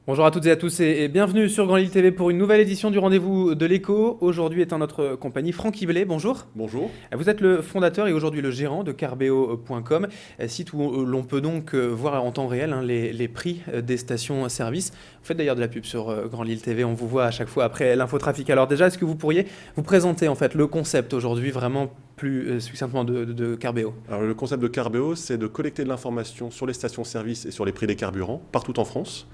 Bonjour à toutes et à tous et bienvenue sur Grand Lille TV pour une nouvelle édition du Rendez-vous de l'écho. Aujourd'hui est en notre compagnie Franck Yvelet, bonjour. Bonjour. Vous êtes le fondateur et aujourd'hui le gérant de Carbeo.com, site où l'on peut donc voir en temps réel les prix des stations-service. Vous faites d'ailleurs de la pub sur Grand Lille TV, on vous voit à chaque fois après l'infotrafic. Alors déjà, est-ce que vous pourriez vous présenter en fait le concept aujourd'hui vraiment plus succinctement de Carbeo? Alors, le concept de Carbeo, c'est de collecter de l'information sur les stations-service et sur les prix des carburants partout en France,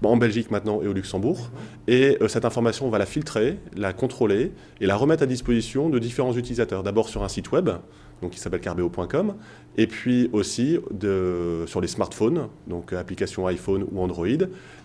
en Belgique maintenant et au Luxembourg. Et cette information, on va la filtrer, la contrôler et la remettre à disposition de différents utilisateurs. D'abord sur un site web, donc qui s'appelle carbeo.com, et puis aussi sur les smartphones, donc applications iPhone ou Android,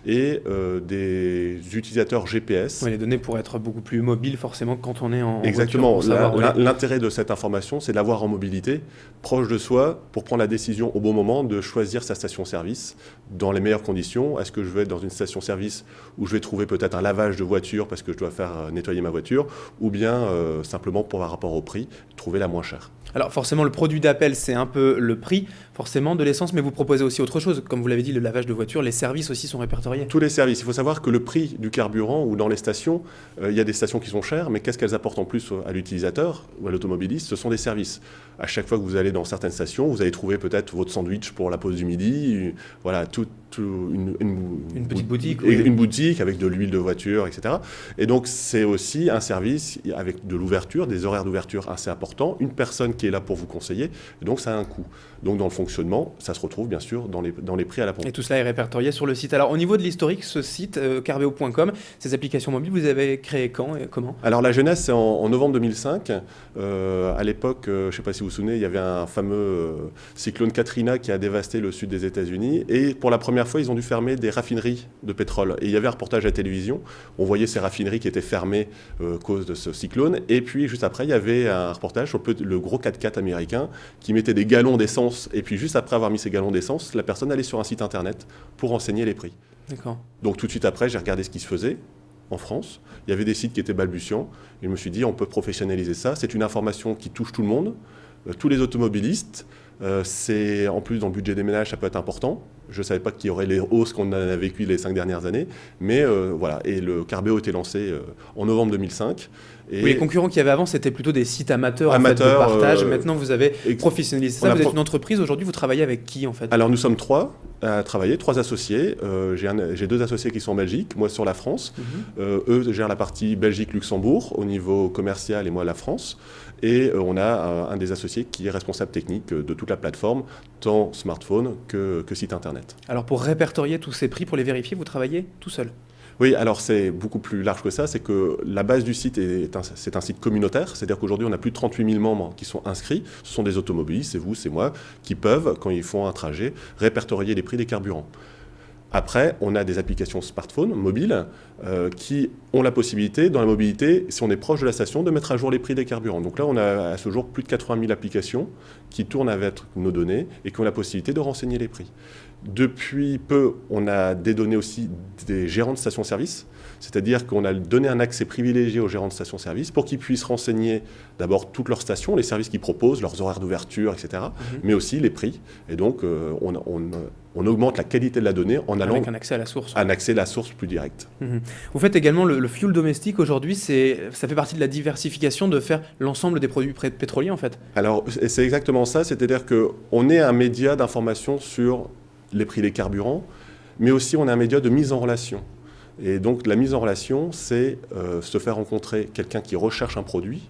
et des utilisateurs GPS. Oui, les données pourraient être beaucoup plus mobiles forcément quand on est en Exactement. voiture. Exactement. L'intérêt de cette information, c'est de l'avoir en mobilité, proche de soi, pour prendre la décision au bon moment de choisir sa station-service dans les meilleures conditions. Est-ce que je vais être dans une station-service où je vais trouver peut-être un lavage de voiture parce que je dois faire nettoyer ma voiture, ou bien simplement pour par rapport au prix, trouver la moins chère. Alors forcément, le produit d'appel, c'est un peu le prix forcément de l'essence, mais vous proposez aussi autre chose. Comme vous l'avez dit, le lavage de voiture, les services aussi sont répertoriés. Tous les services. Il faut savoir que le prix du carburant ou dans les stations, il y a des stations qui sont chères, mais qu'est-ce qu'elles apportent en plus à l'utilisateur ou à l'automobiliste? Ce sont des services. À chaque fois que vous allez dans certaines stations, vous allez trouver peut-être votre sandwich pour la pause du midi, voilà, une petite boutique. Une boutique avec de l'huile de voiture, etc. Et donc c'est aussi un service avec de l'ouverture, des horaires d'ouverture assez importants, une personne qui est là pour vous conseiller, et donc ça a un coût. Donc dans le fonctionnement, ça se retrouve bien sûr dans les prix à la pompe. Et tout cela est répertorié sur le site. Alors au niveau de l'historique, ce site, carbeo.com, ces applications mobiles, vous avez créé quand et comment? Alors la jeunesse, c'est en novembre 2005. À l'époque, je ne sais pas si vous vous souvenez, il y avait un fameux cyclone Katrina qui a dévasté le sud des États-Unis. Et pour la première fois, ils ont dû fermer des raffineries de pétrole. Et il y avait un reportage à la télévision. On voyait ces raffineries qui étaient fermées à cause de ce cyclone. Et puis juste après, il y avait un reportage sur le gros 4x4 américain qui mettait des galons d'essence. Et puis juste après avoir mis ces galons d'essence, la personne allait sur un site internet pour renseigner les prix. D'accord. Donc tout de suite après, j'ai regardé ce qui se faisait en France. Il y avait des sites qui étaient balbutiants. Et je me suis dit, on peut professionnaliser ça. C'est une information qui touche tout le monde, tous les automobilistes. C'est en plus dans le budget des ménages, ça peut être important. Je ne savais pas qu'il y aurait les hausses qu'on a vécues les 5 dernières années. Mais voilà, et le Carbeo a été lancé en novembre 2005. Et oui, les concurrents qu'il y avait avant, c'était plutôt des sites amateurs en fait, de partage. Maintenant, vous avez professionnalisé ça. Vous êtes une entreprise. Aujourd'hui, vous travaillez avec qui en fait? Alors, nous sommes 3 à travailler, 3 associés. J'ai 2 associés qui sont en Belgique, moi sur la France. Eux gèrent la partie Belgique-Luxembourg au niveau commercial et moi la France. Et on a un des associés qui est responsable technique de toute la plateforme, tant smartphone que site internet. Alors, pour répertorier tous ces prix, pour les vérifier, vous travaillez tout seul? Oui, alors c'est beaucoup plus large que ça. C'est que la base du site, c'est un site communautaire. C'est-à-dire qu'aujourd'hui, on a plus de 38 000 membres qui sont inscrits. Ce sont des automobilistes, c'est vous, c'est moi, qui peuvent, quand ils font un trajet, répertorier les prix des carburants. Après, on a des applications smartphone, mobiles, qui ont la possibilité, dans la mobilité, si on est proche de la station, de mettre à jour les prix des carburants. Donc là, on a à ce jour plus de 80 000 applications qui tournent avec nos données et qui ont la possibilité de renseigner les prix. Depuis peu, on a des données aussi des gérants de stations-service, c'est-à-dire qu'on a donné un accès privilégié aux gérants de stations-service pour qu'ils puissent renseigner d'abord toutes leurs stations, les services qu'ils proposent, leurs horaires d'ouverture, etc., mais aussi les prix. Et donc, on augmente la qualité de la donnée en allant avec un accès à la source. Un accès à la source plus direct. Vous faites également le fuel domestique aujourd'hui, ça fait partie de la diversification de faire l'ensemble des produits pétroliers en fait. Alors c'est exactement ça, c'est-à-dire qu'on est un média d'information sur les prix des carburants, mais aussi on est un média de mise en relation. Et donc la mise en relation, c'est se faire rencontrer quelqu'un qui recherche un produit,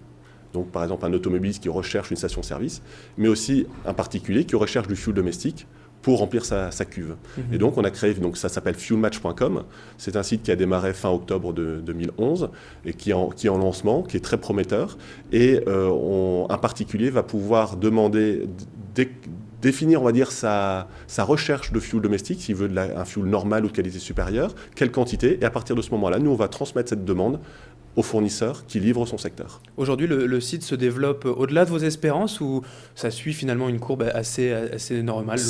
donc par exemple un automobiliste qui recherche une station-service, mais aussi un particulier qui recherche du fuel domestique pour remplir sa cuve. Et donc on a créé, donc ça s'appelle fuelmatch.com, c'est un site qui a démarré fin octobre 2011 et qui est en lancement, qui est très prometteur, et un particulier va pouvoir demander, définir, on va dire, sa recherche de fuel domestique, s'il veut un fuel normal ou de qualité supérieure, quelle quantité, et à partir de ce moment-là, nous on va transmettre cette demande au fournisseur qui livre son secteur. Aujourd'hui, le site se développe au-delà de vos espérances ou ça suit finalement une courbe assez normale?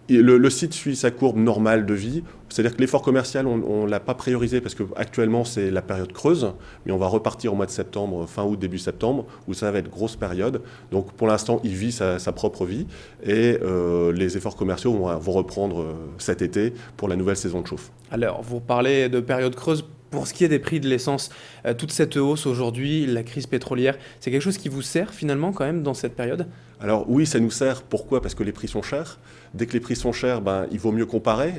Le site suit sa courbe normale de vie, c'est-à-dire que l'effort commercial, on ne l'a pas priorisé parce qu'actuellement c'est la période creuse, mais on va repartir au mois de septembre, fin août, début septembre, où ça va être grosse période. Donc pour l'instant, il vit sa propre vie et les efforts commerciaux vont reprendre cet été pour la nouvelle saison de chauffe. Alors, vous parlez de période creuse. Pour ce qui est des prix de l'essence, toute cette hausse aujourd'hui, la crise pétrolière, c'est quelque chose qui vous sert finalement quand même dans cette période? Alors oui, ça nous sert. Pourquoi? Parce que les prix sont chers. Dès que les prix sont chers, il vaut mieux comparer.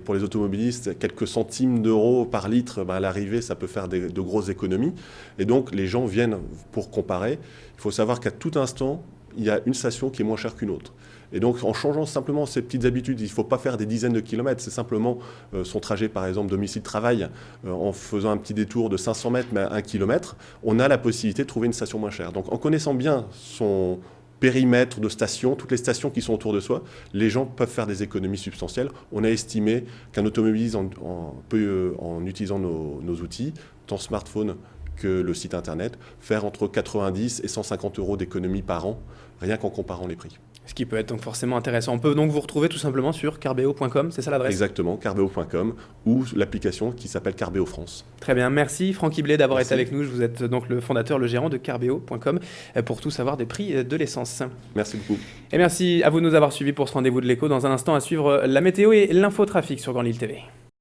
Pour les automobilistes, quelques centimes d'euros par litre, à l'arrivée, ça peut faire de grosses économies. Et donc les gens viennent pour comparer. Il faut savoir qu'à tout instant, il y a une station qui est moins chère qu'une autre. Et donc, en changeant simplement ces petites habitudes, il ne faut pas faire des dizaines de kilomètres, c'est simplement son trajet, par exemple, domicile-travail, en faisant un petit détour de 500 mètres, mais à 1 kilomètre, on a la possibilité de trouver une station moins chère. Donc, en connaissant bien son périmètre de stations, toutes les stations qui sont autour de soi, les gens peuvent faire des économies substantielles. On a estimé qu'un automobiliste, en utilisant nos outils, tant smartphone que le site internet, faire entre 90 et 150 euros d'économie par an, rien qu'en comparant les prix. Ce qui peut être donc forcément intéressant. On peut donc vous retrouver tout simplement sur carbeo.com, c'est ça l'adresse? Exactement, carbeo.com ou l'application qui s'appelle Carbeo France. Très bien, merci Franck Iblet d'avoir été avec nous. Vous êtes donc le fondateur, le gérant de carbeo.com pour tout savoir des prix de l'essence. Merci beaucoup. Et merci à vous de nous avoir suivis pour ce rendez-vous de l'écho. Dans un instant à suivre la météo et l'infotrafic sur Grand Lille TV.